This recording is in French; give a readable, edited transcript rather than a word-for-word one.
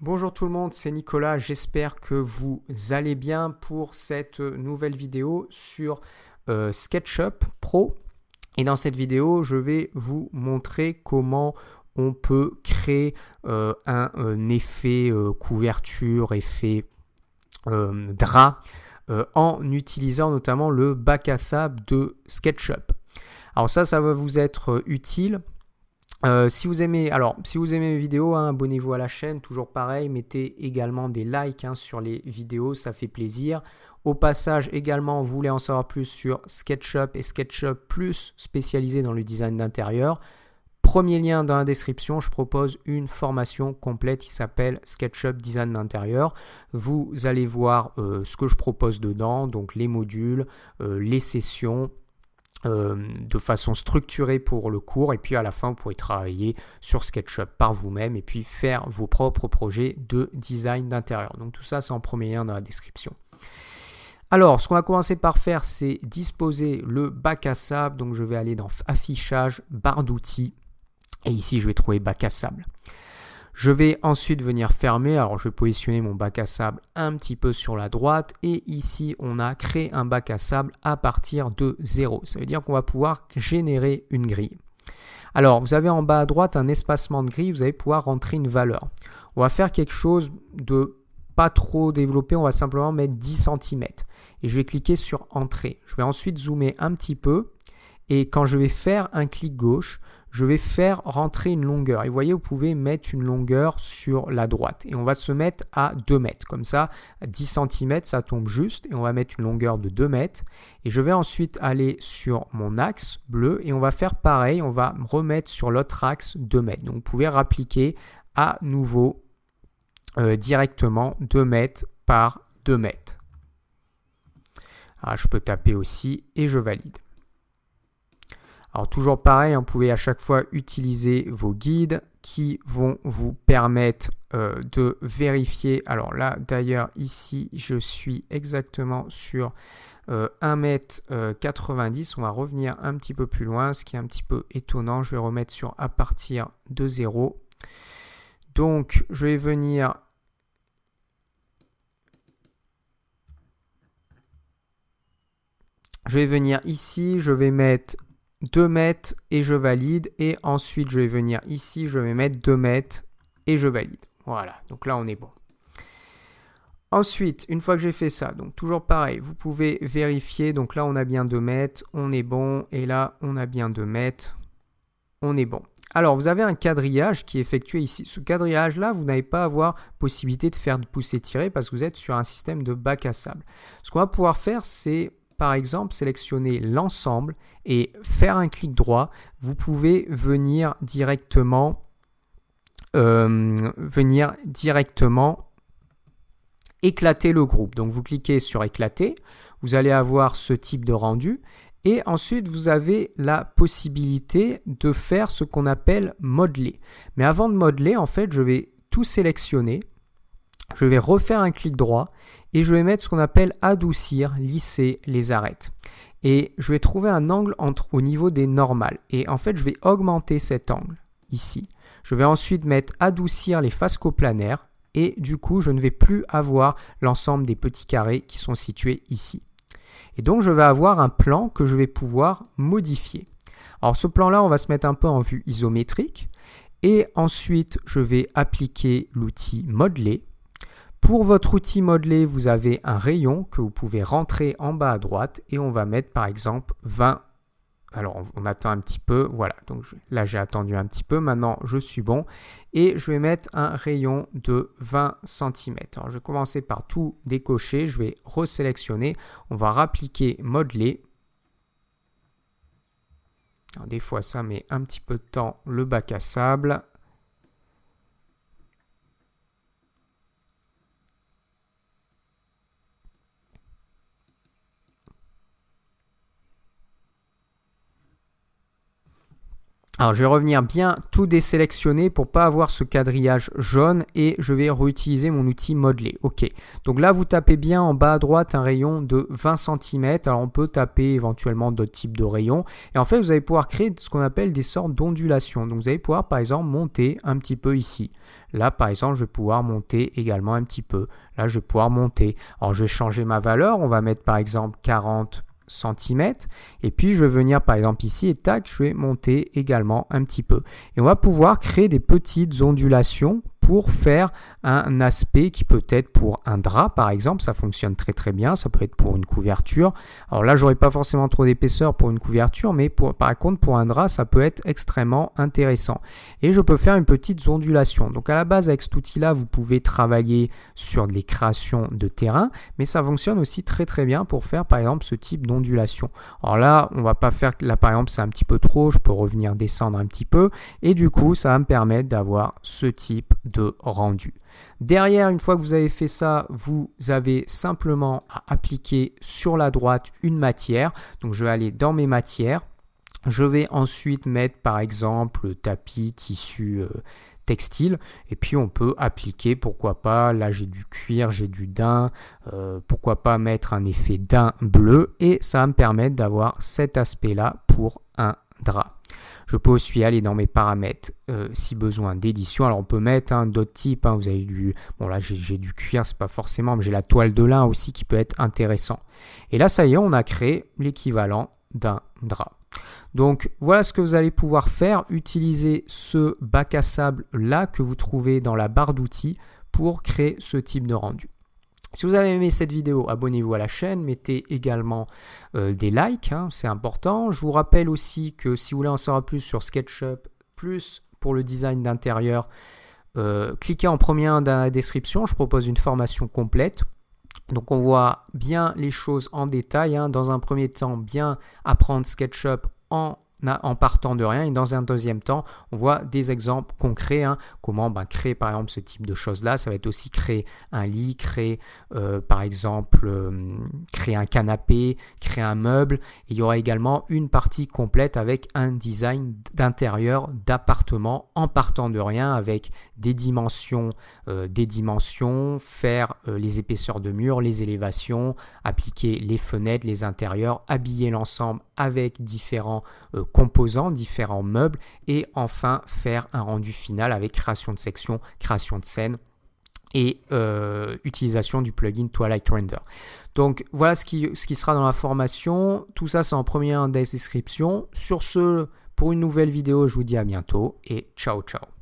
Bonjour tout le monde, c'est Nicolas, j'espère que vous allez bien pour cette nouvelle vidéo sur SketchUp Pro. Et dans cette vidéo, je vais vous montrer comment on peut créer un effet couverture, effet drap, en utilisant notamment le bac à sable de SketchUp. Alors ça va vous être utile. Si vous aimez mes vidéos, abonnez-vous à la chaîne, toujours pareil, mettez également des likes sur les vidéos, ça fait plaisir. Au passage, également, vous voulez en savoir plus sur SketchUp et SketchUp Plus spécialisé dans le design d'intérieur. Premier lien dans la description, je propose une formation complète qui s'appelle SketchUp Design d'intérieur. Vous allez voir ce que je propose dedans, donc les modules, les sessions, de façon structurée pour le cours, et puis à la fin vous pourrez travailler sur SketchUp par vous-même et puis faire vos propres projets de design d'intérieur. Donc tout ça c'est en premier lien dans la description. Alors ce qu'on va commencer par faire, c'est disposer le bac à sable. Donc je vais aller dans affichage, barre d'outils, et ici je vais trouver bac à sable. Je vais ensuite venir fermer, alors je vais positionner mon bac à sable un petit peu sur la droite, et ici on a créé un bac à sable à partir de 0. Ça veut dire qu'on va pouvoir générer une grille. Alors vous avez en bas à droite un espacement de grille, vous allez pouvoir rentrer une valeur. On va faire quelque chose de pas trop développé, on va simplement mettre 10 cm. Et je vais cliquer sur entrée. Je vais ensuite zoomer un petit peu, et quand je vais faire un clic gauche, je vais faire rentrer une longueur. Et vous voyez, vous pouvez mettre une longueur sur la droite. Et on va se mettre à 2 mètres. Comme ça, à 10 cm, ça tombe juste. Et on va mettre une longueur de 2 mètres. Et je vais ensuite aller sur mon axe bleu. Et on va faire pareil. On va remettre sur l'autre axe 2 mètres. Donc, vous pouvez rappliquer à nouveau directement 2 mètres par 2 mètres. Alors, je peux taper aussi et je valide. Alors toujours pareil, vous pouvez à chaque fois utiliser vos guides qui vont vous permettre de vérifier. Alors là d'ailleurs ici je suis exactement sur 1,90 m. On va revenir un petit peu plus loin, ce qui est un petit peu étonnant. Je vais remettre sur à partir de 0. Donc je vais venir ici, je vais mettre 2 mètres et je valide, et ensuite je vais venir ici, je vais mettre 2 mètres et je valide. Voilà, donc là on est bon. Ensuite, une fois que j'ai fait ça, donc toujours pareil, vous pouvez vérifier, donc là on a bien 2 mètres, on est bon, et là on a bien 2 mètres, on est bon. Alors vous avez un quadrillage qui est effectué ici. Ce quadrillage là, vous n'avez pas à avoir possibilité de faire de pousser-tirer parce que vous êtes sur un système de bac à sable. Ce qu'on va pouvoir faire, c'est par exemple sélectionner l'ensemble et faire un clic droit. Vous pouvez venir directement éclater le groupe. Donc vous cliquez sur éclater, vous allez avoir ce type de rendu, et ensuite vous avez la possibilité de faire ce qu'on appelle modeler. Mais avant de modeler, en fait, je vais tout sélectionner. Je vais refaire un clic droit et je vais mettre ce qu'on appelle adoucir, lisser les arêtes. Et je vais trouver un angle au niveau des normales. Et en fait, je vais augmenter cet angle ici. Je vais ensuite mettre adoucir les faces coplanaires et du coup, je ne vais plus avoir l'ensemble des petits carrés qui sont situés ici. Et donc, je vais avoir un plan que je vais pouvoir modifier. Alors, ce plan-là, on va se mettre un peu en vue isométrique. Et ensuite, je vais appliquer l'outil modeler. Pour votre outil modeler, vous avez un rayon que vous pouvez rentrer en bas à droite et on va mettre par exemple 20. Alors on attend un petit peu, voilà, donc là j'ai attendu un petit peu, maintenant je suis bon et je vais mettre un rayon de 20 cm. Alors je vais commencer par tout décocher, je vais resélectionner, on va rappliquer modeler. Alors, des fois ça met un petit peu de temps, le bac à sable. Alors, je vais revenir bien tout désélectionner pour pas avoir ce quadrillage jaune et je vais réutiliser mon outil modeler. Ok, donc là, vous tapez bien en bas à droite un rayon de 20 cm. Alors, on peut taper éventuellement d'autres types de rayons. Et en fait, vous allez pouvoir créer ce qu'on appelle des sortes d'ondulations. Donc, vous allez pouvoir, par exemple, monter un petit peu ici. Là, par exemple, je vais pouvoir monter également un petit peu. Là, je vais pouvoir monter. Alors, je vais changer ma valeur. On va mettre, par exemple, 40 cm et puis je vais venir par exemple ici et tac, je vais monter également un petit peu et on va pouvoir créer des petites ondulations pour faire un aspect qui peut être pour un drap par exemple, ça fonctionne très très bien, ça peut être pour une couverture. Alors là j'aurais pas forcément trop d'épaisseur pour une couverture, mais par contre pour un drap ça peut être extrêmement intéressant et je peux faire une petite ondulation. Donc à la base avec cet outil là vous pouvez travailler sur des créations de terrain, mais ça fonctionne aussi très très bien pour faire par exemple ce type d'ondulation. Alors là on va pas faire, là par exemple c'est un petit peu trop, je peux revenir descendre un petit peu et du coup ça va me permettre d'avoir ce type de rendu. Derrière, une fois que vous avez fait ça, vous avez simplement à appliquer sur la droite une matière. Donc je vais aller dans mes matières. Je vais ensuite mettre par exemple tapis, tissu textile et puis on peut appliquer, pourquoi pas, là j'ai du cuir, j'ai du daim, pourquoi pas mettre un effet daim bleu et ça va me permettre d'avoir cet aspect là pour un drap. Je peux aussi aller dans mes paramètres si besoin d'édition. Alors on peut mettre d'autres types. Vous avez bon là j'ai du cuir, c'est pas forcément, mais j'ai la toile de lin aussi qui peut être intéressant. Et là ça y est, on a créé l'équivalent d'un drap. Donc voilà ce que vous allez pouvoir faire. Utiliser ce bac à sable là que vous trouvez dans la barre d'outils pour créer ce type de rendu. Si vous avez aimé cette vidéo, abonnez-vous à la chaîne, mettez également des likes, c'est important. Je vous rappelle aussi que si vous voulez en savoir plus sur SketchUp, plus pour le design d'intérieur, cliquez en premier dans la description, je propose une formation complète. Donc on voit bien les choses en détail. Dans un premier temps, bien apprendre SketchUp en partant de rien et dans un deuxième temps on voit des exemples concrets, comment créer par exemple ce type de choses là. Ça va être aussi créer un lit, créer par exemple créer un canapé, créer un meuble. Et il y aura également une partie complète avec un design d'intérieur d'appartement en partant de rien avec des dimensions, faire les épaisseurs de murs, les élévations, appliquer les fenêtres, les intérieurs, habiller l'ensemble avec différents composants, différents meubles et enfin faire un rendu final avec création de sections, création de scènes et utilisation du plugin Twilight Render. Donc voilà ce qui sera dans la formation. Tout ça c'est en premier dans la description. Sur ce, pour une nouvelle vidéo, je vous dis à bientôt et ciao ciao.